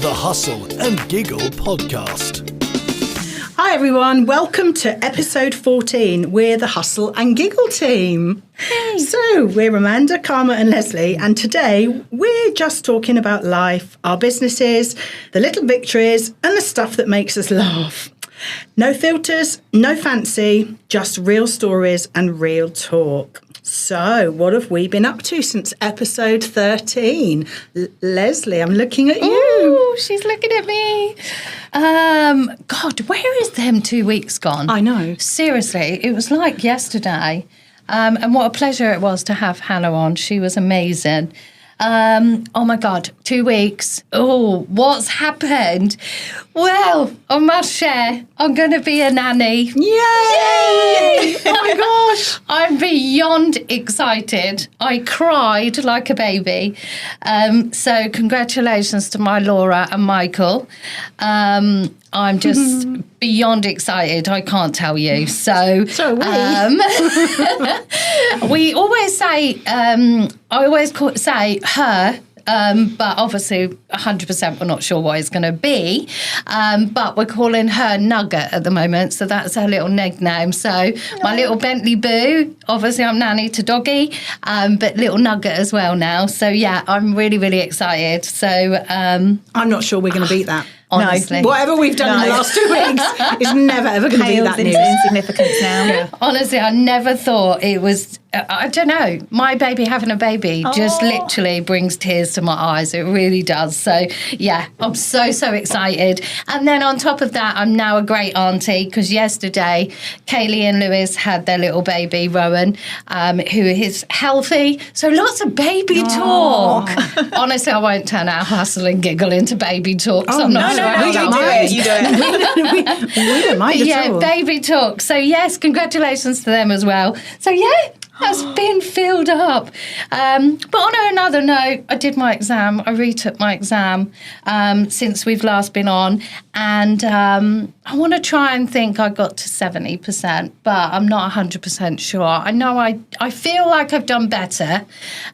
the Hustle and Giggle podcast. Hi everyone, welcome to episode 14. We're the Hustle and Giggle team. Hey. So we're Amanda, Karma and Lesley, and today we're just talking about life, our businesses, the little victories and the stuff that makes us laugh. No filters, no fancy, just real stories and real talk. So, what have we been up to since episode 13? Lesley, I'm looking at you. Ooh, she's looking at me. God, where is them 2 weeks gone? I know. Seriously, it was like yesterday. And what a pleasure it was to have Hannah on. She was amazing. Oh my God, 2 weeks. Oh, what's happened? Well, I must share, I'm going to be a nanny. Yay! Yay! Oh my gosh. I'm beyond excited. I cried like a baby. So congratulations to my Laura and Michael. I'm just beyond excited. I can't tell you. So we always say, I always say her, but obviously 100% we're not sure what it's going to be. But we're calling her Nugget at the moment. So that's her little nickname. So my little Bentley Boo, obviously I'm nanny to Doggy, but little Nugget as well now. So yeah, I'm really, really excited. So I'm not sure we're going to beat that. Honestly. No. Whatever we've done in the last 2 weeks is never, ever going to be that news. Insignificance now. Yeah. Honestly, I never thought it was, I don't know, my baby having a baby just literally brings tears to my eyes. It really does. So, yeah, I'm so excited. And then on top of that, I'm now a great auntie because yesterday, Kaylee and Lewis had their little baby, Rowan, who is healthy. So lots of baby talk. Honestly, I won't turn our hustle and giggle into baby talk. So I'm not sure. You do it. We don't mind at all. Baby talk. So yes, congratulations to them as well. So yeah, that's been filled up. But on another note, I did my exam. I retook my exam since we've last been on, and I want to try and think I got to 70%, but I'm not 100% sure. I know I feel like I've done better,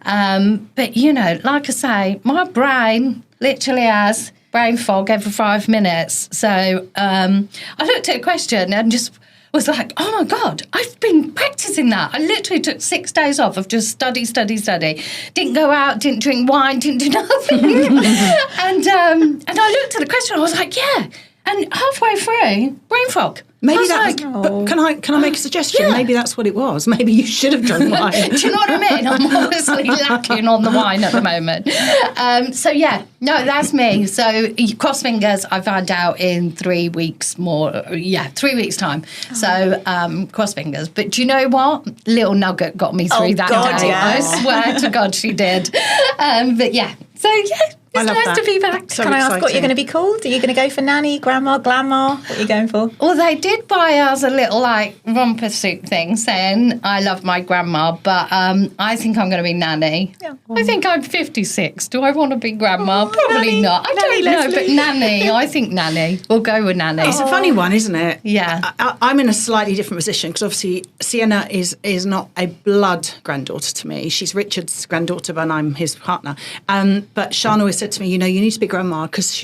but you know, like I say, my brain literally has brain fog every 5 minutes. So I looked at a question and just was like, oh my God, I've been practicing that. I literally took 6 days off of just study. Didn't go out, didn't drink wine, didn't do nothing. and I looked at the question, I was like, yeah. And halfway through, brain fog. Maybe that was, can I make a suggestion? Yeah. Maybe that's what it was. Maybe you should have drunk wine. Do you know what I mean? I'm obviously lacking on the wine at the moment. So yeah, no, that's me. So cross fingers, I found out in 3 weeks more. 3 weeks time. So cross fingers. But do you know what? Little Nugget got me through that day. Yes. I swear to God she did. But yeah, so yeah. It's nice to be back. So Can I ask what you're going to be called? Are you going to go for nanny, grandma, glamour? What are you going for? Well, they did buy us a little romper suit thing saying I love my grandma, but I think I'm going to be nanny. Yeah. I think I'm 56. Do I want to be grandma? Probably nanny. Not. I don't know, but nanny. I think nanny. We'll go with nanny. It's a funny one, isn't it? Yeah. I'm in a slightly different position because obviously Sienna is not a blood granddaughter to me. She's Richard's granddaughter, but I'm his partner. But Shana always said to me, you know, you need to be grandma because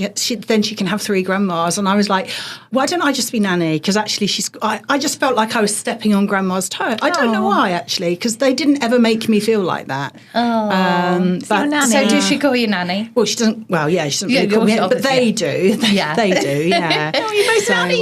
then she can have 3 grandmas. And I was like, why don't I just be nanny? Because actually I just felt like I was stepping on grandma's toe. I don't know why, actually, because they didn't ever make me feel like that. So does she call you nanny? Well, she doesn't. Well, yeah, she doesn't really call me, but they do. Yeah. They do, yeah. Oh, you're both nannies.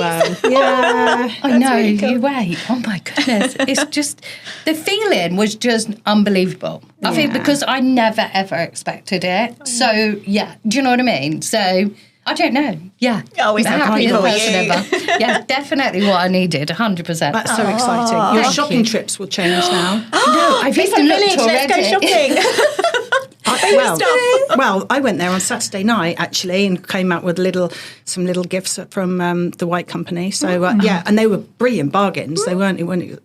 Yeah. I know, really cool. You wait. Oh, my goodness. It's just, the feeling was just unbelievable. I think because I never, ever expected it. So, yeah. Do you know what I mean? So, I don't know. Yeah. Always the happy happiest for person you. ever. Yeah, definitely what I needed, 100%. That's so exciting. Your shopping trips will change now. No, I've even looked already. Let's go shopping. Well, I went there on Saturday night actually, and came out with some little gifts from the White Company. So and they were brilliant bargains. They weren't,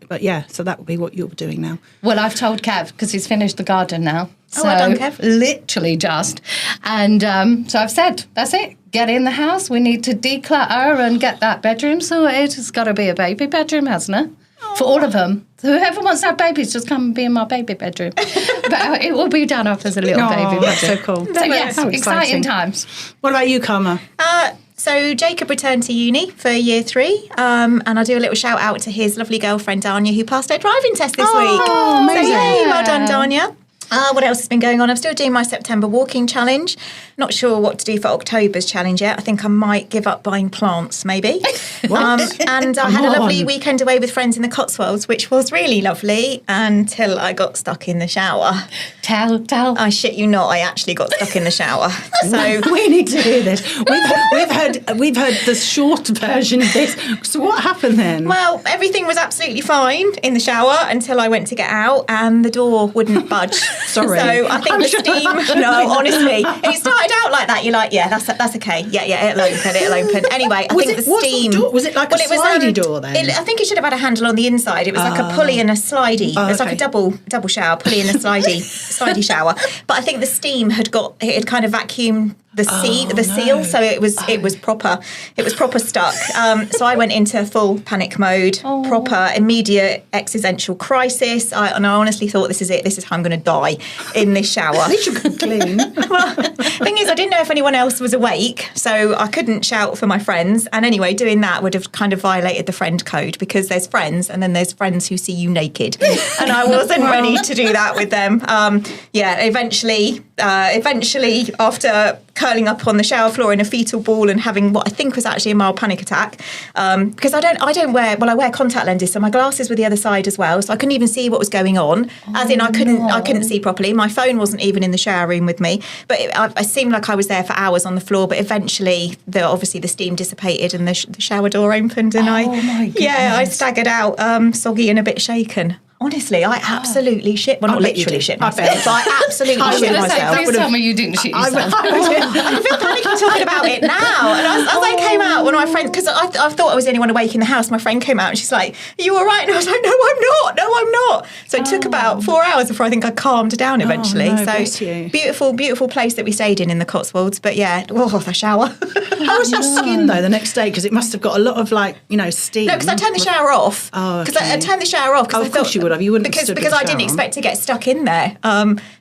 but yeah. So that will be what you're doing now. Well, I've told Kev because he's finished the garden now. So well done, Kev. Literally just, and so I've said that's it. Get in the house. We need to declutter and get that bedroom sorted. It's got to be a baby bedroom, hasn't it? for all of them. So whoever wants to have babies, just come and be in my baby bedroom. But it will be done up as a little baby That's so bedroom. cool. So yes, How exciting times. What about you, Karma? So Jacob returned to uni for year 3, and I do a little shout out to his lovely girlfriend Danya, who passed her driving test this week. amazing. So yay, well done, Danya. What else has been going on? I'm still doing my September walking challenge. Not sure what to do for October's challenge yet. I think I might give up buying plants, maybe. And I had a lovely weekend away with friends in the Cotswolds, which was really lovely until I got stuck in the shower. Tell. I shit you not, I actually got stuck in the shower. So We need to hear this. We've heard the short version of this. So what happened then? well, everything was absolutely fine in the shower until I went to get out and the door wouldn't budge. Sorry. So I think the steam, no, honestly, it started out like that. You're like, yeah, that's okay. Yeah, it'll open. Anyway, I think the steam. Was it like a slidey door then? I think it should have had a handle on the inside. It was like a pulley and a slidey. It was like a double shower, pulley and a slidey shower. But I think the steam had kind of vacuumed the seal, so it was proper stuck. So I went into full panic mode, proper immediate existential crisis. And I honestly thought, this is it. This is how I'm going to die in this shower. At least you could clean. Well, the thing is, I didn't know if anyone else was awake, so I couldn't shout for my friends. And anyway, doing that would have kind of violated the friend code, because there's friends and then there's friends who see you naked. And I wasn't ready to do that with them. Eventually, after curling up on the shower floor in a fetal ball and having what I think was actually a mild panic attack, because I wear contact lenses, so my glasses were the other side as well, so I couldn't even see what was going on. As in, I couldn't see properly. My phone wasn't even in the shower room with me, but I seemed like I was there for hours on the floor. But eventually, obviously the steam dissipated and the shower door opened, and I staggered out, soggy and a bit shaken. Honestly, I absolutely shit. Well, not literally shit myself, but I absolutely shit myself. Please tell me you didn't shit yourself. I feel panicky talking about it now. And as I came out, one of my friends, because I thought I was the only one awake in the house, my friend came out and she's like, "Are you all right?" And I was like, "No, I'm not. So it took about 4 hours before I think I calmed down eventually. Bless you. Beautiful place that we stayed in the Cotswolds. But yeah, the shower. How was your skin though the next day? Because it must have got a lot of steam. No, because I turned the shower off. Because I turned the shower off. Of course you would have. You wouldn't have stood because with I the didn't shower expect to get stuck in there.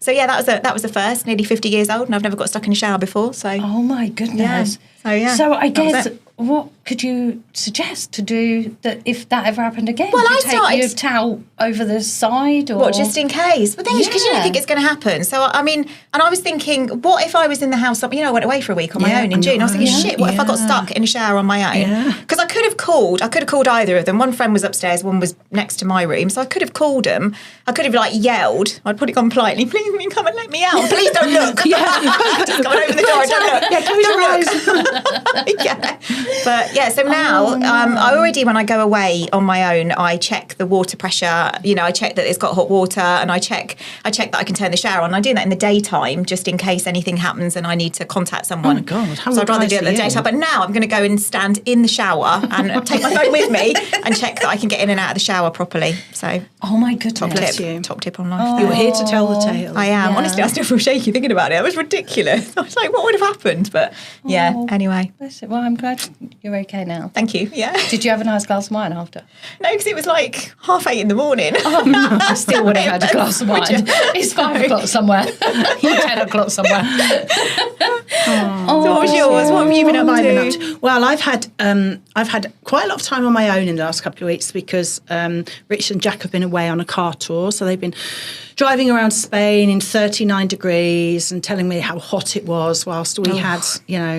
So yeah, that was the first. Nearly 50 years old, and I've never got stuck in a shower before. So Oh my goodness. So I guess, what could you suggest to do that if that ever happened again? Well, do you I take started- your towel over the side, or what, just in case? But then, because you don't think it's going to happen. So, I mean, and I was thinking, what if I was in the house, I went away for a week on my own in June. I was thinking, shit, what if I got stuck in a shower on my own? Because I could have called either of them. One friend was upstairs, one was next to my room. So I could have called them. I could have yelled. I'd put it on politely, please come and let me out. Please don't look. Just come and open the door and don't look. Don't look. Yeah. But yeah, so now I already, when I go away on my own, I check the water pressure. I check that it's got hot water, and I check that I can turn the shower on. I do that in the daytime, just in case anything happens and I need to contact someone. Oh my God, how so I'd rather do it in the organised are you? daytime. But now I'm going to go and stand in the shower and take my phone with me and check that I can get in and out of the shower properly. So oh my goodness, top tip on life. You're here to tell the tale. I am. Honestly, I still feel shaky thinking about it. It was ridiculous. I was like, what would have happened? But yeah, anyway. Bless it. Well, I'm glad you're okay now. Thank you. Yeah. Did you have a nice glass of wine after? No, because it was 8:30 in the morning. I still would have had a glass of wine. It's 5 o'clock somewhere. 10 o'clock somewhere. So what was yours? What have you been up to? Well, I've had quite a lot of time on my own in the last couple of weeks because Rich and Jack have been away on a car tour, so they've been driving around Spain in 39 degrees and telling me how hot it was whilst we had,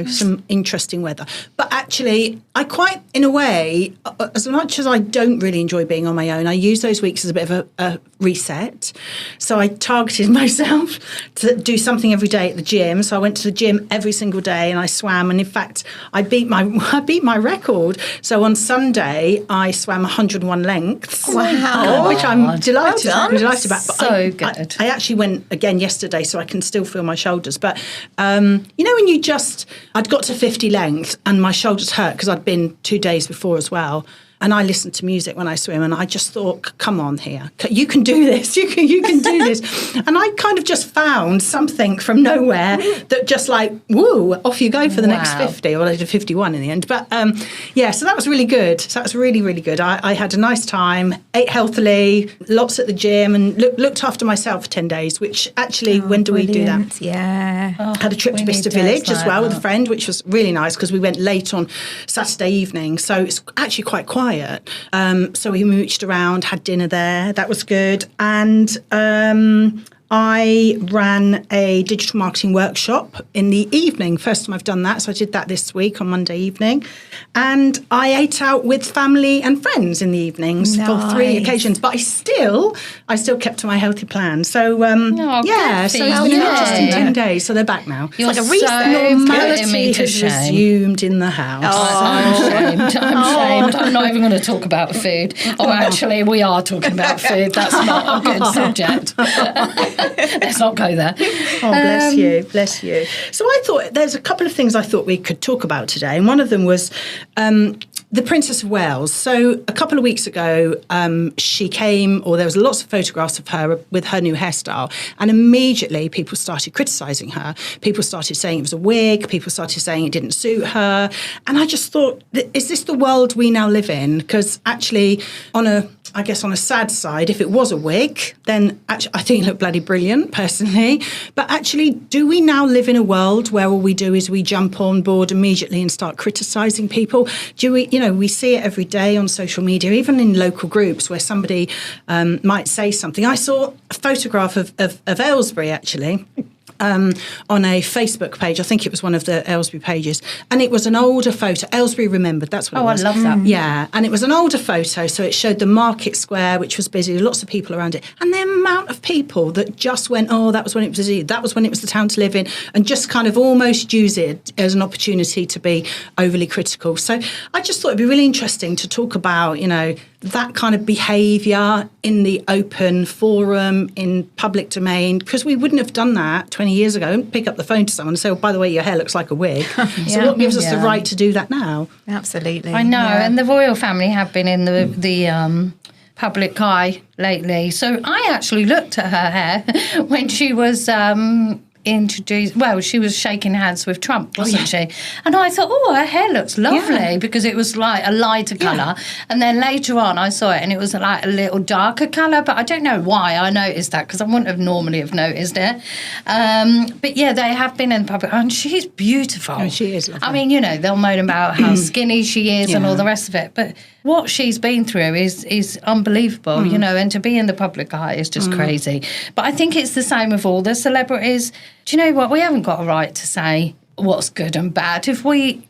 some interesting weather. But actually, I quite, in a way, as much as I don't really enjoy being on my own, I use those weeks as a bit of a reset. So I targeted myself to do something every day at the gym. So I went to the gym every single day and I swam. And in fact, I beat my record. So on Sunday, I swam 101 lengths. Wow. Which I'm delighted Well done. about. But So good. I actually went again yesterday, so I can still feel my shoulders. But when I'd got to 50 lengths and my shoulders hurt because I'd been 2 days before as well. And I listen to music when I swim, and I just thought, come on here, you can do this, you can do this. And I kind of just found something from nowhere that just like, woo, off you go for the next 50, or I did 51 in the end. But so that was really good. So that was really, really good. I had a nice time, ate healthily, lots at the gym, and looked after myself for 10 days, which actually, when do we do that? Yeah. Had a trip to Bicester Village as well with a friend, which was really nice because we went late on Saturday evening. So it's actually quite quiet. So we mooched around, had dinner there. That was good. And I ran a digital marketing workshop in the evening. First time I've done that. So I did that this week on Monday evening. And I ate out with family and friends in the evenings for 3 occasions. But I still kept to my healthy plan. So, so it's been an interesting 10 days. So they're back now. You're like a so putting me to has shame. Resumed in the house. I'm shamed. I'm not even going to talk about food. Oh, actually, we are talking about food. That's not a good subject. Let's not go there. Oh, bless you. So I thought there's a couple of things I thought we could talk about today. And one of them was the Princess of Wales. So a couple of weeks ago, she came, or there was lots of photographs of her with her new hairstyle. And immediately people started criticising her. People started saying it was a wig. People started saying it didn't suit her. And I just thought, is this the world we now live in? Because actually, on a sad side, if it was a wig, then actually, I think it looked bloody brilliant, personally. But actually, do we now live in a world where all we do is we jump on board immediately and start criticising people? Do we, we see it every day on social media, even in local groups where somebody might say something. I saw a photograph of Aylesbury, actually. On a Facebook page. I think it was one of the Aylesbury pages. And it was an older photo. Aylesbury Remembered, that's what it was. Oh, I love that. Yeah, and it was an older photo, so it showed the market square, which was busy, lots of people around it. And the amount of people that just went, oh, that was when it was busy, that was when it was the town to live in, and just kind of almost use it as an opportunity to be overly critical. So I just thought it'd be really interesting to talk about, that kind of behaviour in the open forum, in public domain, because we wouldn't have done that 20 years ago and pick up the phone to someone and say, oh, by the way, your hair looks like a wig. So what gives us the right to do that now? Absolutely. I know, and the royal family have been in the public eye lately. So I actually looked at her hair when she was introduced. Well, she was shaking hands with Trump, wasn't she? And I thought, oh, her hair looks lovely because it was like a lighter colour. And then later on, I saw it and it was like a little darker colour. But I don't know why I noticed that because I wouldn't have normally have noticed it. But yeah, they have been in the public, and she's beautiful. Oh, she is lovely. I mean, they'll moan about how skinny she is and all the rest of it, but what she's been through is unbelievable, and to be in the public eye is just crazy. But I think it's the same with all the celebrities. Do you know what? We haven't got a right to say what's good and bad. If we,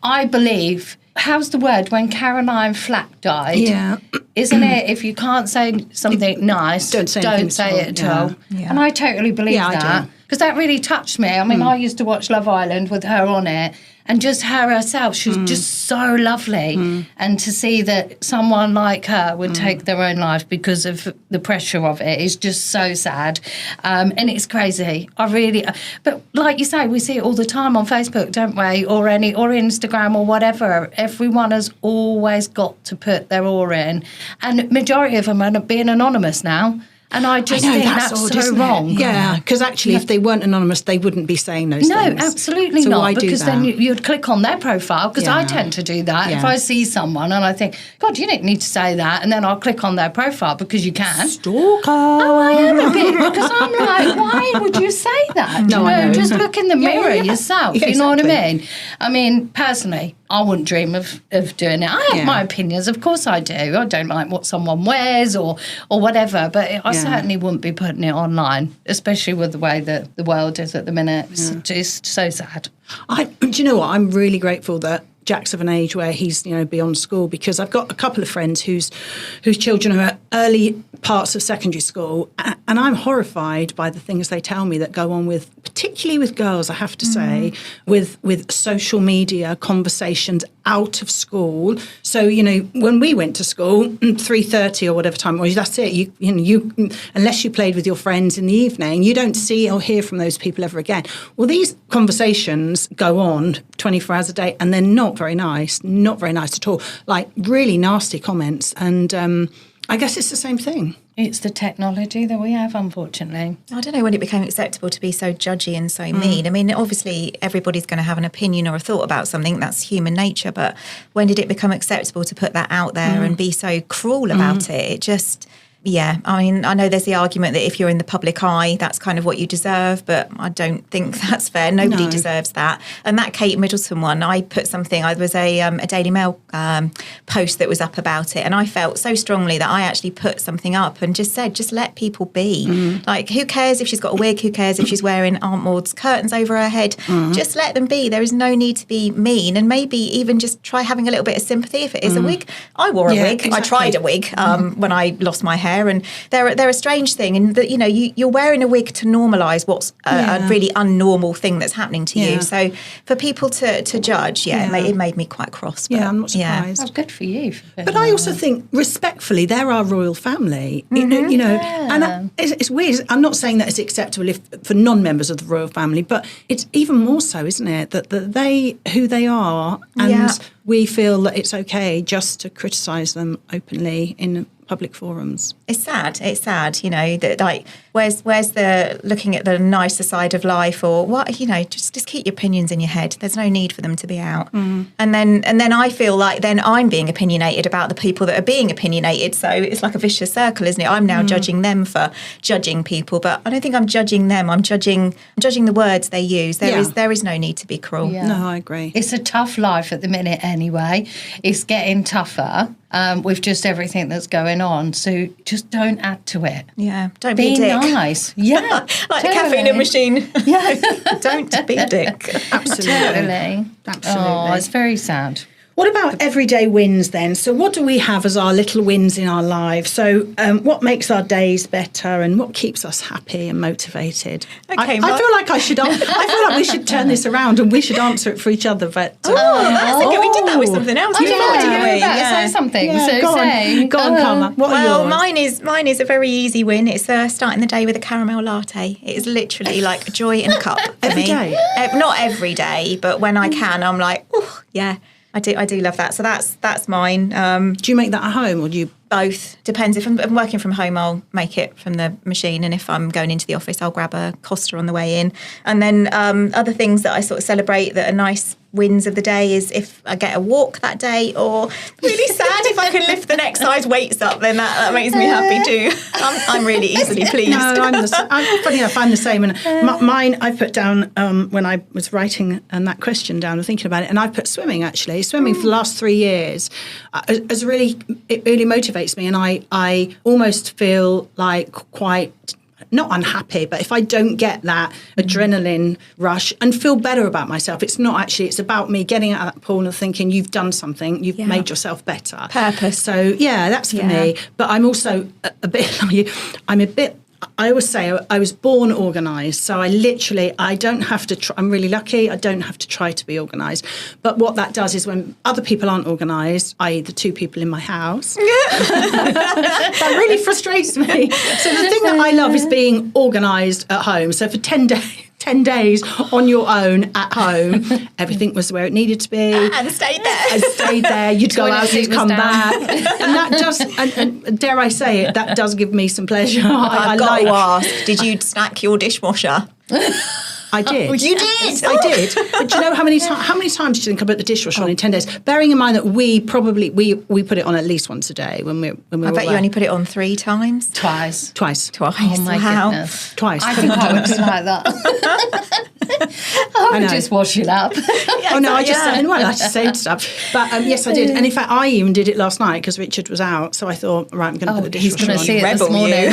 I believe, how's the word, when Caroline Flack died? Yeah. Isn't it, if you can't say something nice, don't say it at all. Yeah. And I totally believe that. Because that really touched me. I mean, I used to watch Love Island with her on it. And just her herself, she was just so lovely. And to see that someone like her would take their own life because of the pressure of it is just so sad. And it's crazy. But like you say, we see it all the time on Facebook, don't we? Or Instagram or whatever. Everyone has always got to put their aura in. And majority of them are being anonymous now. And I just think that's odd, so wrong. Yeah, because actually if they weren't anonymous, they wouldn't be saying those things. No, absolutely not. Why because then you'd click on their profile, because I tend to do that. If I see someone and I think, God, you didn't need to say that, and then I'll click on their profile because you can. Stalker. Oh, I am a bit, because I'm like, why would you say that? I know. Just look in the mirror yourself, you know what I mean? I mean, personally, I wouldn't dream of doing it. I have my opinions, of course I do. I don't like what someone wears or whatever, but I certainly wouldn't be putting it online, especially with the way that the world is at the minute. It's just so sad. Do you know what? I'm really grateful that Jack's of an age where he's, beyond school, because I've got a couple of friends whose children are at early parts of secondary school, and I'm horrified by the things they tell me that go on particularly with girls, I have to say, with social media conversations out of school. So, you know, when we went to school, 3:30 or whatever time it was, that's it. You unless you played with your friends in the evening, you don't see or hear from those people ever again. Well, these conversations go on 24 hours a day, and they're not very nice at all. Like really nasty comments. And I guess it's the same thing. It's the technology that we have, unfortunately. I don't know when it became acceptable to be so judgy and so mean. I mean, obviously, everybody's going to have an opinion or a thought about something. That's human nature. But when did it become acceptable to put that out there and be so cruel about it? It just... Yeah, I mean, I know there's the argument that if you're in the public eye, that's kind of what you deserve, but I don't think that's fair. Nobody deserves that. And that Kate Middleton one, I put something, I was a Daily Mail post that was up about it, and I felt so strongly that I actually put something up and just said, just let people be. Like, who cares if she's got a wig? Who cares if she's wearing Aunt Maud's curtains over her head? Just let them be. There is no need to be mean, and maybe even just try having a little bit of sympathy if it is a wig. I wore a wig. Exactly. I tried a wig when I lost my hair. And they're a strange thing, and that, you know, you're wearing a wig to normalise what's a really unnormal thing that's happening to you. So for people to judge, it made me quite cross. But, I'm not surprised. Oh, good for you. But I also think, respectfully, they're our royal family. You know, and it's weird. I'm not saying that it's acceptable for non-members of the royal family, but it's even more so, isn't it, that they who they are, and we feel that it's okay just to criticise them openly in public forums. It's sad, you know, that like where's the looking at the nicer side of life, or what, you know, just keep your opinions in your head. There's no need for them to be out. And then I feel like then I'm being opinionated about the people that are being opinionated. So it's like a vicious circle, isn't it? I'm now judging them for judging people, but I don't think I'm judging them. I'm judging the words they use. There is no need to be cruel. Yeah. No, I agree. It's a tough life at the minute anyway. It's getting tougher with just everything that's going on. So just don't add to it. Yeah, don't be a dick. Nice. Yeah. Like the caffeine machine. Yeah. Don't be a dick. Absolutely. Absolutely. Oh, it's very sad. What about everyday wins then? So what do we have as our little wins in our lives? So what makes our days better and what keeps us happy and motivated? Okay, I feel like we should turn this around and we should answer it for each other. But that's okay. We did that with something else. I know, didn't we? you were about to say something. Yeah, So go say. on, Karma. What are yours? Mine is a very easy win. It's starting the day with a caramel latte. It is literally like joy in a cup for Every me. day? Not every day, but when I can, I'm like, oh yeah, I do love that. So that's mine. Do you make that at home or do you? Both. Depends. If I'm working from home, I'll make it from the machine. And if I'm going into the office, I'll grab a Costa on the way in. And then other things that I sort of celebrate that are nice wins of the day is if I get a walk that day, or really sad if I can lift the next size weights up, then that makes me happy too. I'm really easily pleased. No, funny enough, I'm the same. And mine, I put down when I was writing that question down and thinking about it, and I put swimming, actually. Swimming for the last 3 years it really motivates me, and I almost feel like quite not unhappy, but if I don't get that adrenaline rush and feel better about myself, it's about me getting out of that pool and thinking you've done something, you've made yourself better. Purpose. So that's for me. But I'm also a bit like you. I always say I was born organised, so I don't have to try. I'm really lucky. I don't have to try to be organised. But what that does is when other people aren't organised, i.e. the two people in my house, that really frustrates me. So the thing that I love is being organised at home. So for 10 days on your own at home, everything was where it needed to be. And stayed there. You'd go out, you'd come back. And that does, and dare I say it, that does give me some pleasure. I've got to ask, did you stack your dishwasher? I did. Oh, you did? I did. But do you know how many times do you think I put the dishwasher on in 10 days? Bearing in mind that we put it on at least once a day when we were I bet you only put it on 3 times. Twice. Oh my goodness. Twice. I think I would be like that. I would just wash it up. I just saved stuff. But yes, I did. And in fact, I even did it last night because Richard was out. So I thought, right, I'm going to put the dishwasher on. He's going to see it this morning.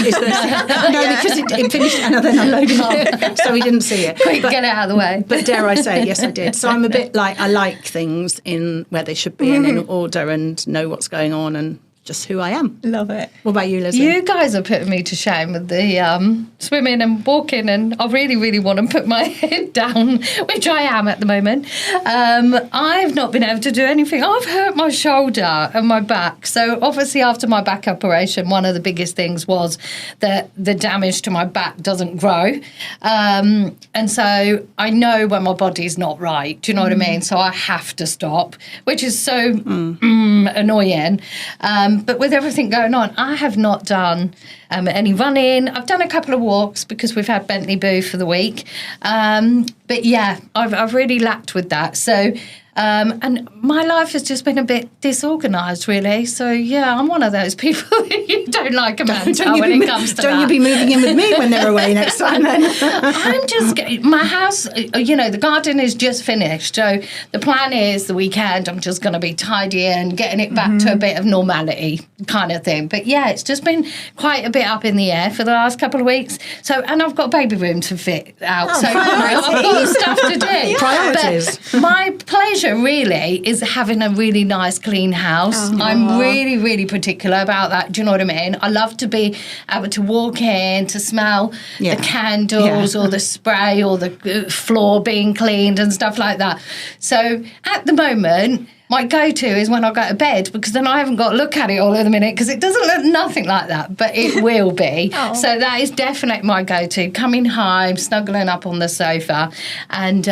No, because it finished and then unloaded it. So he didn't see it. Quick, get it out of the way. But dare I say, yes, I did. So I'm a bit like, I like things in where they should be and in order and know what's going on and just who I am. Love it. What about you, Lesley? You guys are putting me to shame with the swimming and walking, and I really, really want to put my head down, which I am at the moment. I've not been able to do anything. I've hurt my shoulder and my back. So obviously after my back operation, one of the biggest things was that the damage to my back doesn't grow. And so I know when my body's not right. Do you know what I mean? So I have to stop, which is so annoying. But with everything going on, I have not done any running. I've done a couple of walks because we've had Bentley Boo for the week. But yeah, I've really lacked with that. So, and my life has just been a bit disorganised, really. So yeah, I'm one of those people that you don't like, Amanda, when it comes to that. Don't you be moving in with me when they're away next time then? I'm just, my house, the garden is just finished. So the plan is the weekend, I'm just going to be tidying, getting it back to a bit of normality kind of thing. But yeah, it's just been quite a bit up in the air for the last couple of weeks. So, and I've got a baby room to fit out. So I've got stuff to do. Priorities. But my pleasure really is having a really nice, clean house. I'm really, really particular about that. Do you know what I mean? I love to be able to walk in, to smell the candles or the spray or the floor being cleaned and stuff like that. So at the moment, my go-to is when I go to bed, because then I haven't got to look at it all in a minute, because it doesn't look nothing like that, but it will be. So that is definitely my go-to, coming home, snuggling up on the sofa and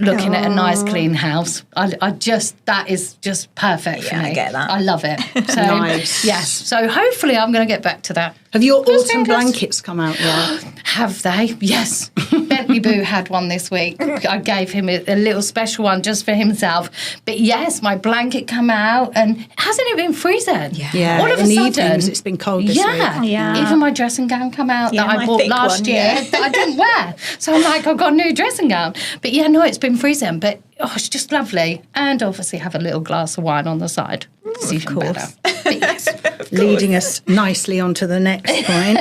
looking at a nice clean house. That is just perfect for me. I get that. I love it. So, Nice. yes. So hopefully I'm going to get back to that. Have your Just autumn fingers. blankets come out yet? Have they? Yes. Bentley Boo had one this week. I gave him a little special one just for himself. But yes, my blanket come out, and hasn't it been freezing? Yeah, All of in a the sudden, evenings it's been cold this week. Yeah. Even my dressing gown come out Yeah, that I my bought thick last one, year yeah. that I didn't wear. So I'm like, I've got a new dressing gown. But yeah, no, it's been freezing. But it's just lovely. And obviously have a little glass of wine on the side. It's even better. But yes. Leading us nicely on to the next point.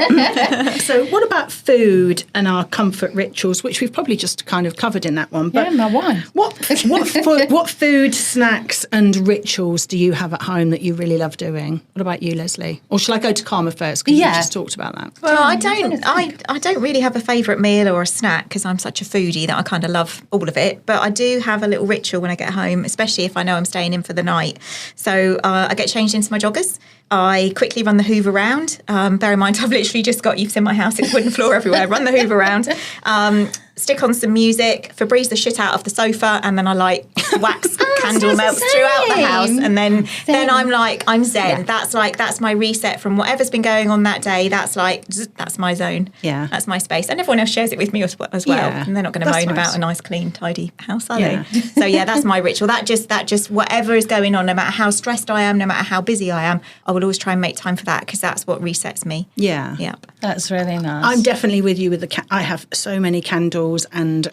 So what about food and our comfort rituals, which we've probably just kind of covered in that one. But Yeah, my wine. what food, snacks and rituals do you have at home that you really love doing? What about you, Lesley? Or shall I go to Karma first, because you just talked about that? Well, I don't really have a favourite meal or a snack, because I'm such a foodie that I kind of love all of it. But I do have a little ritual when I get home, especially if I know I'm staying in for the night. So I get changed into my joggers. I quickly run the hoover round. Bear in mind, I've literally just you've seen my house, it's wooden floor everywhere. Run the hoover round. Stick on some music, Febreze the shit out of the sofa, and then I wax candle melts throughout the house. And then I'm zen. Yeah. That's my reset from whatever's been going on that day. That's my zone. Yeah. That's my space. And everyone else shares it with me as well. Yeah. And they're not going to moan Nice. about a nice, clean, tidy house, are Yeah. they? So yeah, that's my ritual. That just whatever is going on, no matter how stressed I am, no matter how busy I am, I will always try and make time for that, because that's what resets me. Yeah. Yep. That's really nice. I'm definitely with you with I have so many candles and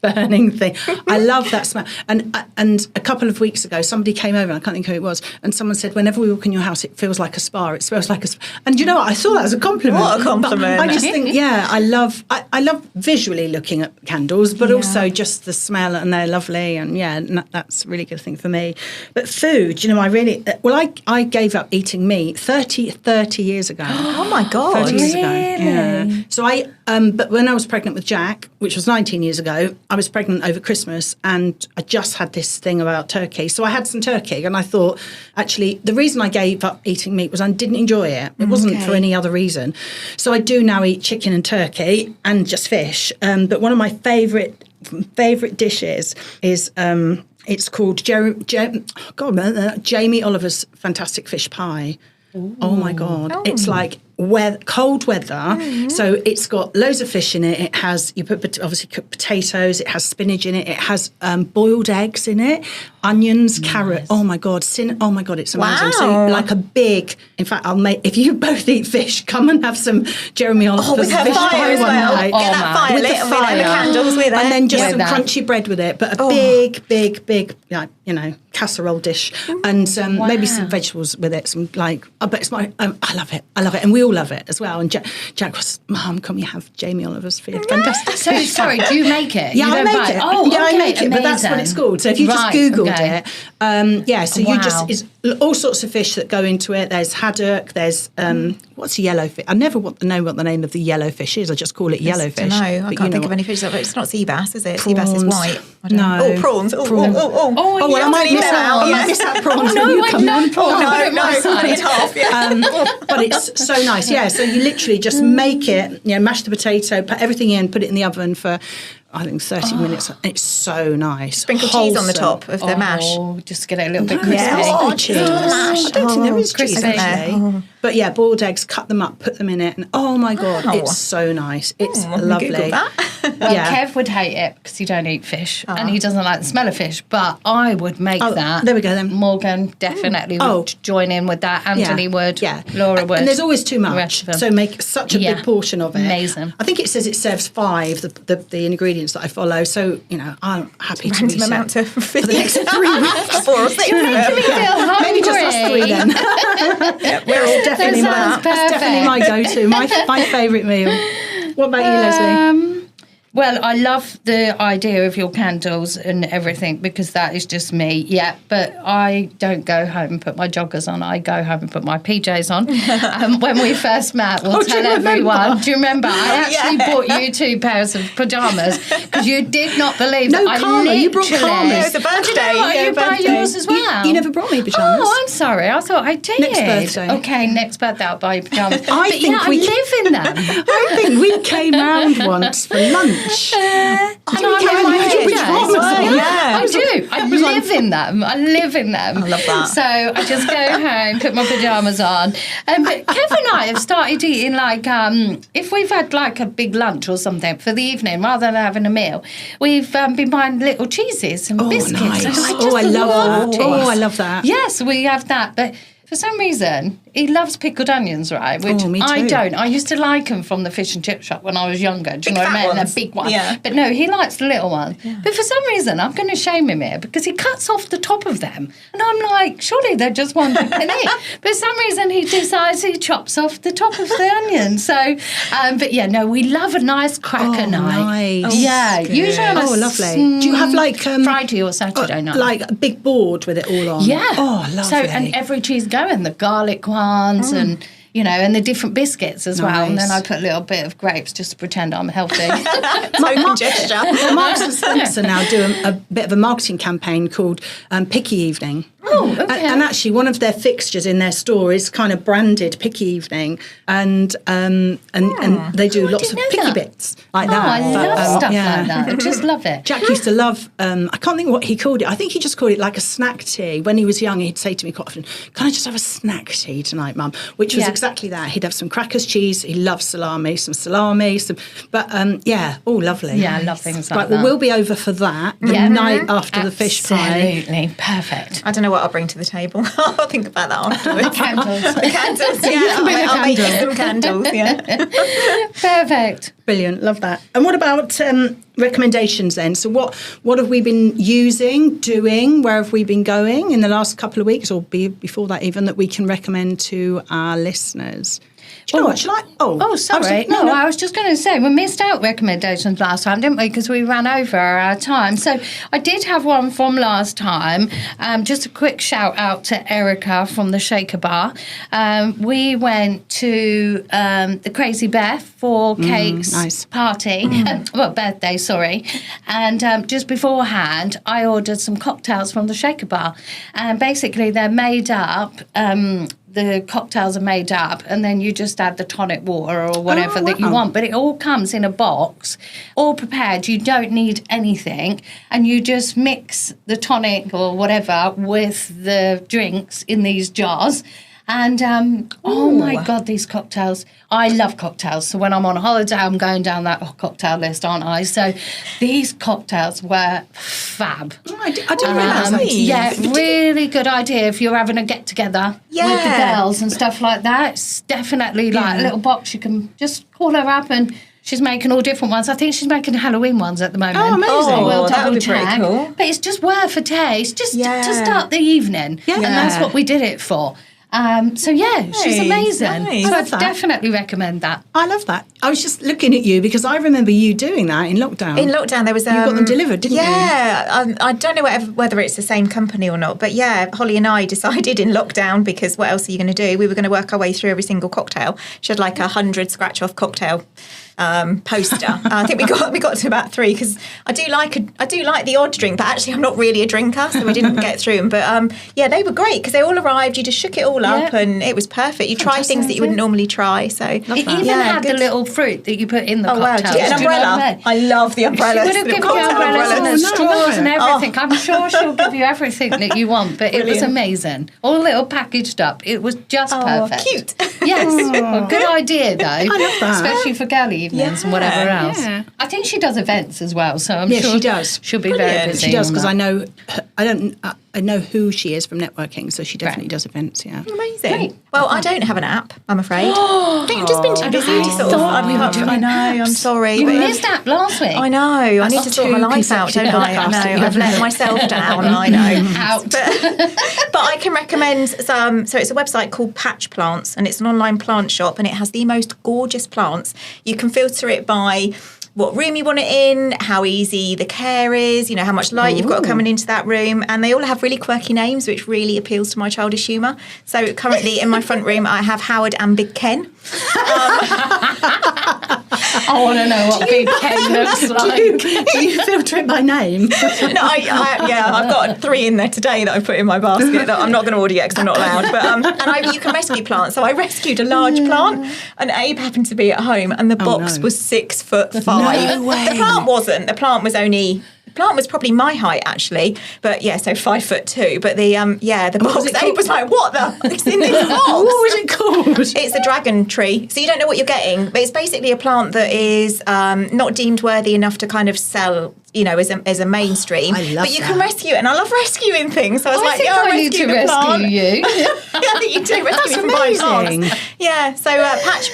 burning thing. I love that smell. And a couple of weeks ago, somebody came over, and I can't think who it was, and someone said, whenever we walk in your house, it feels like a spa. It smells like a spa. And you know what? I saw that as a compliment. What a compliment. But I just think, I love visually looking at candles, but also just the smell, and they're lovely. And that's a really good thing for me. But food, I gave up eating meat 30 years ago. Oh my God. 30 years ago. Yeah. So but when I was pregnant with Jack, which was 19 years ago, I was pregnant over Christmas, and I just had this thing about turkey. So I had some turkey, and I thought, actually, the reason I gave up eating meat was I didn't enjoy it. It wasn't for any other reason. So I do now eat chicken and turkey and just fish. But one of my favourite dishes is it's called Jamie Oliver's Fantastic Fish Pie. Ooh. Oh my God. Oh. It's like cold weather. So it's got loads of fish in it. It has, you put obviously cooked potatoes, it has spinach in it, it has boiled eggs in it, onions, carrot. Oh my God. It's amazing. Wow. So like a big, in fact, if you both eat fish, come and have some Jeremy Oliver's with her fish fire pie as one well. night. Get that fire with lit, the and we'll have the candles with it. And then just With some that. crunchy bread with it, but a big, casserole dish, and maybe some vegetables with it. Some but it's I love it. And we we all love it as well. And Jack was, Mum, can we have Jamie Oliver's food? Fantastic. So, sorry, do you make it? Yeah, You I don't make buy it. Oh, yeah, okay, I make it, but that's what amazing. it's called. So if you just Right, Googled okay. it, so you just, Wow. it's all sorts of fish that go into it. There's haddock, there's, what's a yellowfish? I never know what the name of the yellowfish is. I just call it yellowfish. No, I But can't think know of any fish. It's not sea bass, is it? Sea bass is Prawns. white. I don't know. No. Oh, prawns. Oh, Prawns. oh, well, I might miss out. I Yeah. might miss out prawns. Oh, no, when you I come love in. prawns. No, Put it no, my cut side. it in half. Yeah. But it's so nice, yeah. So you literally just make it, mash the potato, put everything in, put it in the oven for, I think, 30 minutes. It's so nice. Sprinkle cheese on the top of the mash. Oh, just get it a little bit crispy. Yeah, Oh, cheese. mash. I don't think there is cheese, crispy. actually. But yeah, boiled eggs, cut them up, put them in it, and oh my God, Wow. it's so nice. It's I'm gonna lovely. Google that. Well, Yeah. Kev would hate it because he don't eat fish and he doesn't like the smell of fish. But I would make Oh, that. there we go then. Morgan definitely Oh. would join in with that. Anthony would. Yeah. Laura would. And there's always too the rest much. of them. So make such a Yeah. big portion of it. Amazing. I think it says it serves 5, the ingredients that I follow. So, I'm happy to Random reset amount to for the next 3 weeks. 4 or 6. feel hungry. Maybe just us 3 then. We're Definitely sounds that's definitely my go-to, my favourite meal. What about you, Lesley? Well, I love the idea of your candles and everything because that is just me. Yeah, but I don't go home and put my joggers on. I go home and put my PJs on. When we first met, we'll Oh, do you tell everyone. remember? Do you remember? I actually bought you 2 pairs of pyjamas because you did not believe No, that I Karma, you brought literally- Karma's. It was a Oh, do you know birthday, what? yeah, You buy birthday. yours as well. You never brought me pyjamas. Oh, I'm sorry. I thought I did. Next birthday. Okay, next birthday I'll buy you pyjamas. I But think yeah, we- I live in them. I think we came round once for lunch. And you I'm came in my with your PJs. pyjamas on. Yeah. I do. I live in them. I live in them. I love that. So I just go home, put my pyjamas on. But Kev and I have started eating if we've had like a big lunch or something for the evening, rather than having a meal, we've been buying little cheeses and biscuits. Nice. And I just I love that. cheese. Oh, I love that. Yes, we have that. But for some reason, he loves pickled onions, right? Which me I too. don't. I used to like them from the fish and chip shop when I was younger. Do you Big know what I fat mean? ones. The big one. Yeah. But no, he likes the little ones. But for some reason, I'm going to shame him here because he cuts off the top of them. And I'm like, surely they're just one you can eat. But for some reason, he decides he chops off the top of the onion. So, but yeah, no, we love a nice cracker night. nice. Yeah, good. usually on a lovely. Do you have Friday or Saturday night. like a big board with it all on? Yeah. Oh, lovely. So, and every cheese going, the garlic ones and, and the different biscuits as well. And then I Nice. put a little bit of grapes just to pretend I'm healthy. Token gesture. Marks and Spencer now do a bit of a marketing campaign called Picky Evening. Oh, okay. And actually, one of their fixtures in their store is kind of branded Picky Evening, and they do lots of didn't know picky that. bits like Oh, that. I But, love stuff yeah. like that. I just love it. Jack used to love, I can't think what he called it. I think he just called it like a snack tea. When he was young, he'd say to me quite often, "Can I just have a snack tea tonight, Mum?" Which was Yeah. exactly that. He'd have some crackers, cheese. He loves salami, lovely. Yeah, I love things like Right, that. well, we'll be over for that the Yeah. night after the fish fry. Absolutely. Perfect. I don't know what I'll bring to the table. I'll think about that afterwards. Candles. The candles, yeah. I'll make you some candles, yeah. Perfect. Brilliant, love that. And what about recommendations then? So what have we been using, doing? Where have we been going in the last couple of weeks, or before that even, that we can recommend to our listeners? Do you know what? Shall I? Oh, sorry. I was just going to say, we missed out recommendations last time, didn't we? Because we ran over our time. So I did have one from last time. Just a quick shout out to Erica from the Shaker Bar. We went to the Crazy Beth for Kate's nice. party. Birthday, sorry. And just beforehand, I ordered some cocktails from the Shaker Bar. And basically, they're made up... the cocktails are made up and then you just add the tonic water or whatever that you want. But it all comes in a box, all prepared. You don't need anything. And you just mix the tonic or whatever with the drinks in these jars. And, oh, my God, these cocktails. I love cocktails. So when I'm on holiday, I'm going down that cocktail list, aren't I? So these cocktails were fab. I didn't realise that. Yeah, really good idea if you're having a get-together with the Yeah. girls and stuff like that. It's definitely like a little box. You can just call her up and she's making all different ones. I think she's making Halloween ones at the moment. Oh, amazing. Oh, We'll that would be double pretty check. cool. But it's just worth a taste, just Yeah. to start the evening. Yeah. And that's what we did it for. She's amazing. Nice. So I I love that. definitely recommend that. I love that. I was just looking at you because I remember you doing that in lockdown. In lockdown, there was... you got them delivered, didn't you? Yeah. I don't know whether it's the same company or not, but yeah, Holly and I decided in lockdown, because what else are you going to do? We were going to work our way through every single cocktail. She had like 100 scratch-off cocktail poster. I think we got to about 3 because I do like the odd drink, but actually I'm not really a drinker, so we didn't get through them. But they were great because they all arrived. You just shook it all up, and it was perfect. You try things that you wouldn't normally try. So It even had the little fruit that you put in the cocktails. Did you get an Do you know what umbrella? I mean? I love the umbrellas. She would have given you Cocktail umbrellas and umbrellas. straws and Oh. everything. I'm sure she'll give you everything that you want, but it was amazing. All little packaged up. It was just perfect. Cute. Yes. Well, good idea, though. I love that. Especially for galley evenings and whatever else. yeah. I think she does events as well, so I'm Yeah, sure she does. she'll be very Brilliant. busy. She does on because that. I know who she is from networking, so she definitely does events. Yeah. Amazing. Well, I don't have an app, I'm afraid. I think I've just been too busy to sort of... thought we were doing I know, I'm sorry. You but- missed that last week. I know. I need to sort my two life out, don't consecutive I? I podcasts that know. you I've let myself down. I know. Out. But I can recommend some. So it's a website called Patch Plants, and it's an online plant shop, and it has the most gorgeous plants. You can filter it by what room you want it in, how easy the care is, how much light you've got coming into that room. And they all have really quirky names, which really appeals to my childish humour. So currently in my front room, I have Howard and Big Ken. I want to know what Big Ken looks like. Do you filter it by name? No, I've got 3 in there today that I put in my basket that I'm not going to order yet because I'm not allowed. But you can rescue plants. So I rescued a large plant, and Abe happened to be at home, and the box was 6'5". No way. The plant wasn't. The plant was only. The plant was probably my height actually, but so 5'2". But the box. Abe was like, "What the? It's in this box." What was it called? It's a dragon tree. So you don't know what you're getting, but it's basically a plant that is not deemed worthy enough to kind of sell, as a mainstream. I love but you that. can rescue it, and I love rescuing things. So I was like, think I'll I need to rescue the plant. rescue you. I think you do rescue me from buying amazing. plants. Yeah, so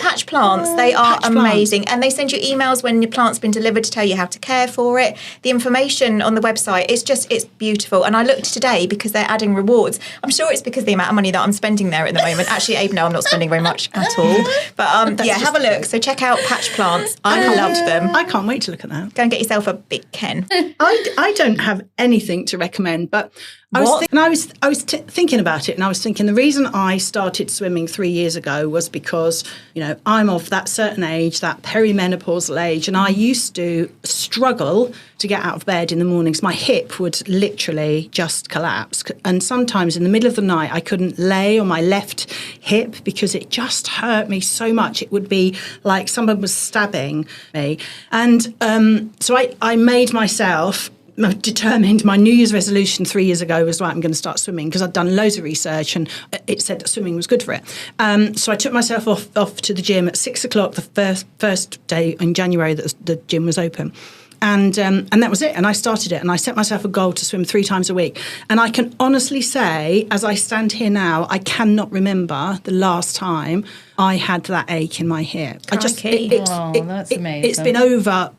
Patch Plants, they are Patch Plants. amazing. And they send you emails when your plant's been delivered to tell you how to care for it. The information on the website, it's beautiful. And I looked today because they're adding rewards. I'm sure it's because of the amount of money that I'm spending there at the moment. Actually, Abe, no, I'm not spending very much at all. But have a look. So check out Patch Plants. I loved them. I can't wait to look at that. Go and get yourself a Big Ken. I don't have anything to recommend, but I was thinking about it, and I was thinking the reason I started swimming 3 years ago was because I'm of that certain age, that perimenopausal age, and I used to struggle to get out of bed in the mornings. My hip would literally just collapse, and sometimes in the middle of the night I couldn't lay on my left hip because it just hurt me so much. It would be like someone was stabbing me, and so I made myself determined. My New Year's resolution 3 years ago was, right, I'm going to start swimming, because I'd done loads of research and it said that swimming was good for it. So I took myself off to the gym at 6 o'clock the first day in January that the gym was open. And that was it. And I started it, and I set myself a goal to swim 3 times a week. And I can honestly say, as I stand here now, I cannot remember the last time I had that ache in my hip. That's amazing. It's been over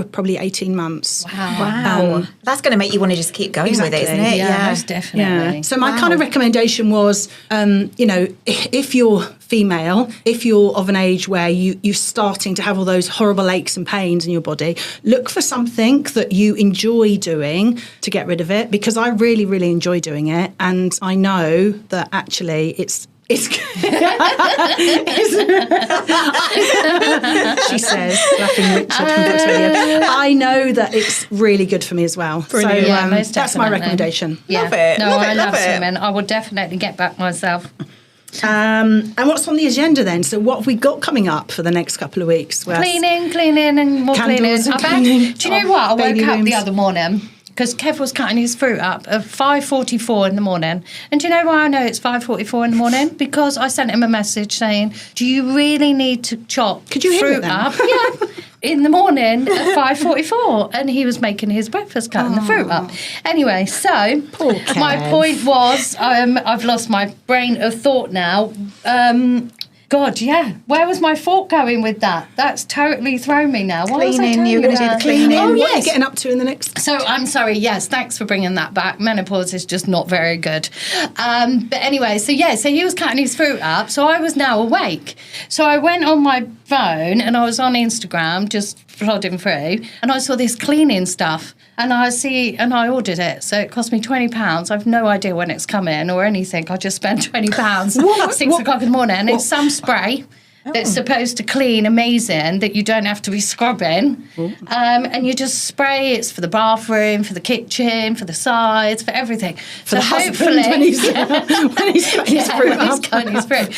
probably 18 months. Wow. That's going to make you want to just keep going with it, isn't it? Yeah, most definitely. Yeah. So my kind of recommendation was, if you're female, if you're of an age where you're starting to have all those horrible aches and pains in your body, look for something that you enjoy doing to get rid of it, because I really, really enjoy doing it. And I know that actually it's she says, laughing Richard from Books Radio. I know that it's really good for me as well. Brilliant. So Yeah, most that's my definitely. recommendation. Yeah. Love it. No, Love it, I love love it. swimming. I will definitely get back myself. And what's on the agenda then? So what have we got coming up for the next couple of weeks? Well, Cleaning and more Candles cleaning. and cleaning. Do you know what? I Baby woke up the rooms. other morning because Kev was cutting his fruit up at 5:44 in the morning. And do you know why I know it's 5:44 in the morning? Because I sent him a message saying, do you really need to chop Could you hear fruit it then? up? Yeah. In the morning at 5:44, and he was making his breakfast, cutting the fruit up. Anyway, so Poor Kev. my point was, I've lost my brain of thought now. God, yeah. Where was my thought going with that? That's totally thrown me now. What was I Cleaning, telling you were going to do the about? cleaning. Oh, What are you yes. getting up to in the next... So I'm sorry, yes, thanks for bringing that back. Menopause is just not very good. But anyway, so he was cutting his fruit up, so I was now awake. So I went on my phone and I was on Instagram just plodding through, and I saw this cleaning stuff, and I ordered it. So it cost me £20. I've no idea when it's coming or anything. I just spent £20 at 6 o'clock in the morning, and it's some spray that's supposed to clean amazing, that you don't have to be scrubbing. And you just spray. It's for the bathroom, for the kitchen, for the sides, for everything. For the husband when he's cutting his fruit when he's up. cutting his fruit.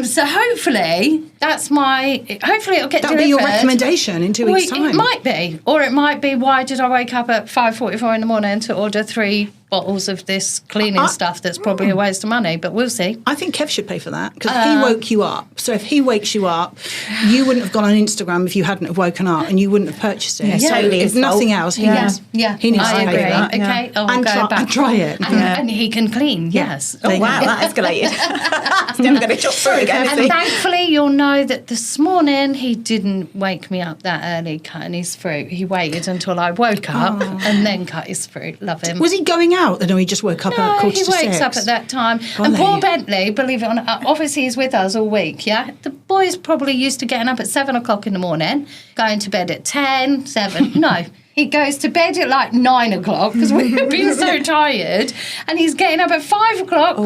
So hopefully hopefully it'll get That'll delivered. be your recommendation in 2 weeks' time. It might be. Or it might be, why did I wake up at 5:44 in the morning to order 3 bottles of this cleaning stuff that's probably a waste of money, but we'll see. I think Kev should pay for that, because he woke you up. So if he wakes you up, you wouldn't have gone on Instagram if you hadn't have woken up, and you wouldn't have purchased it. Yeah, So totally if his fault. nothing else, he needs I to agree. pay for that. Okay, I'll And go back. and try it. And he can clean, yes. Oh, wow, that escalated. Still going to chop through again, And thankfully, you'll know that this morning he didn't wake me up that early cutting his fruit. He waited until I woke up and then cut his fruit. Love him. Was he going out then, or he just woke up at quarter he to wakes 6? up at that time. Golly. And poor Bentley, believe it or not, obviously he's with us all week, yeah? The boy's probably used to getting up at 7 o'clock in the morning, going to bed at 10, 7. No. He goes to bed at like 9 o'clock because we've been so tired, and he's getting up at 5 o'clock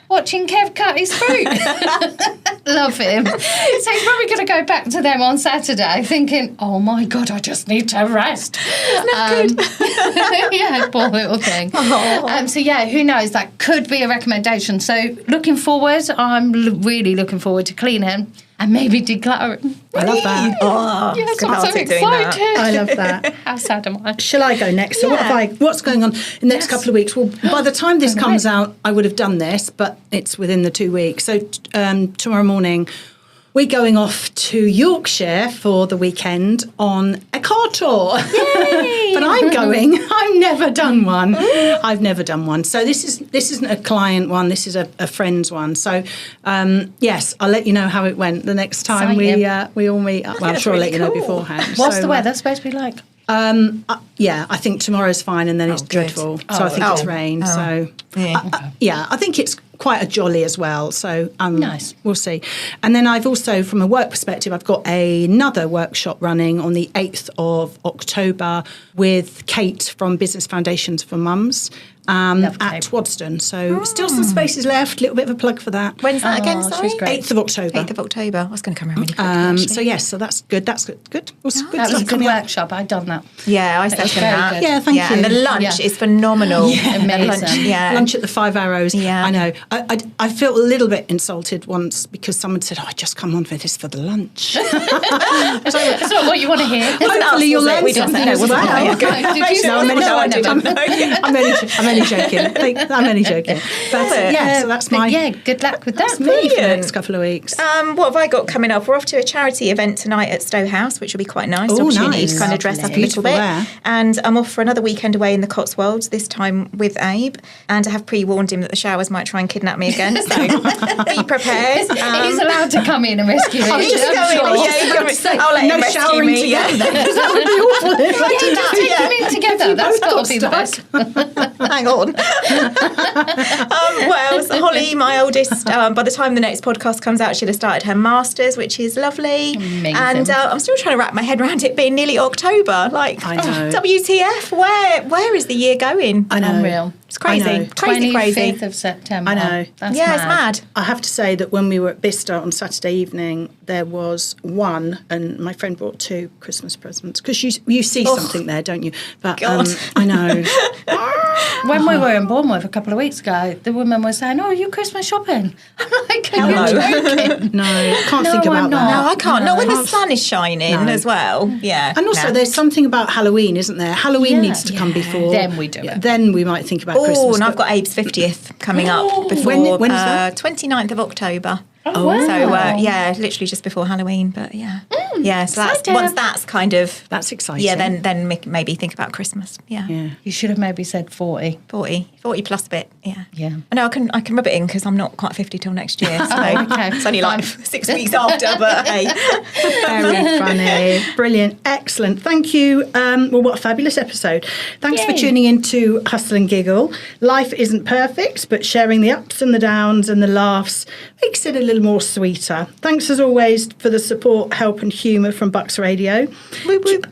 watching Kev cut his fruit. Love him. So he's probably going to go back to them on Saturday thinking, oh my God, I just need to rest. Yeah, poor little thing. So yeah, who knows? That could be a recommendation. So looking forward, I'm really looking forward to cleaning and maybe decluttering. I love that. Oh, Yes, I'm so cathartic doing that. excited. I love that. How sad am I? Shall I go next? So what's going on in the next couple of weeks? Well, by the time this comes out, I would have done this, but it's within the 2 weeks. So tomorrow morning, we're going off to Yorkshire for the weekend on a car tour. Yay! But I'm going. I've never done one. I've never done one. So this isn't a client one. This is a friend's one. So yes, I'll let you know how it went the next time we all meet up. Well, I'm sure I'll let you know beforehand. What's the weather supposed to be like? Yeah, I think tomorrow's fine, and then it's dreadful. So I think it's rain. So I think it's quite a jolly as well. So Nice. We'll see. And then I've also, from a work perspective, I've got another workshop running on the 8th of October with Kate from Business Foundations for Mums. At Wadston. So still some spaces left, a little bit of a plug for that. When's that again, sorry? she's great. 8th of October. 8th of October. I was going to come around really quickly, So yes, so that's good. That's good. Well, good That was a stuff good coming up. workshop. I'd done that. Yeah, I was second very that. good. Yeah, thank you. And the lunch is phenomenal. Yeah. Amazing. Lunch at the 5 Arrows. Yeah. I know. I felt a little bit insulted once because someone said, I just come on for this for the lunch. That's not what you want to hear. Hopefully you'll learn We didn't something say, as wasn't well. it? Did you No, I'm only No, I joking. never. I'm only joking. I'm only joking. But yeah, so that's my... Yeah, good luck with that. That's me for the Brilliant. next couple of weeks. What have I got coming up? We're off to a charity event tonight at Stowe House, which will be quite nice. Oh, Opportunity nice. to kind of dress up a Lovely. little bit. Beautiful there. And I'm off for another weekend away in the Cotswolds, this time with Abe. And I have pre-warned him that the showers might try and kidnap me again. So be prepared. He's allowed to come in and rescue you. I'm just going. I'll let No him rescue showering me. together. Yeah. That would be awful. if I did that. Take them in together. That's got to be the best. Hang on. What else? Holly, my oldest, by the time the next podcast comes out, she'll have started her masters, which is lovely. Amazing. And I'm still trying to wrap my head around it being nearly October. Like, I know. WTF? Where is the year going? I know. Unreal. It's crazy. I know. Crazy. 25th of September. I know. That's Yeah, it's mad. I have to say that when we were at Bicester on Saturday evening, there was one, and my friend brought 2 Christmas presents, because you see something there, don't you? But God. I know. When we were in Bournemouth a couple of weeks ago, the woman was saying, "Oh, are you Christmas shopping?" I'm like, "Are you joking?" No, can't No, think about I'm that. not. No, I can't. Not when the sun is shining as well. Yeah. And also, No. there's something about Halloween, isn't there? Halloween needs to come before. Then we do it. Then we might think about Oh, Christmas. and I've got Abe's 50th coming up before When is that? 29th of October. Oh, wow. So, yeah, literally just before Halloween, but yeah. Yeah, so exciting. once that's kind of... That's exciting. Yeah, then maybe think about Christmas. Yeah. You should have maybe said 40. 40 plus a bit, yeah. Yeah. I know I can rub it in because I'm not quite 50 till next year. So okay. it's only like 6 weeks after, but hey. Very funny. Brilliant. Excellent. Thank you. Well, what a fabulous episode. Thanks for Yay. tuning in to Hustle and Giggle. Life isn't perfect, but sharing the ups and the downs and the laughs makes it a little more sweeter. Thanks as always for the support, help and humour from Bucks Radio. Whoop, whoop.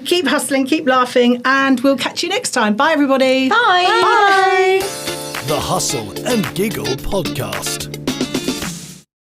Keep hustling, keep laughing, and we'll catch you next time. Bye, everybody. Bye. Bye. The Hustle and Giggle Podcast.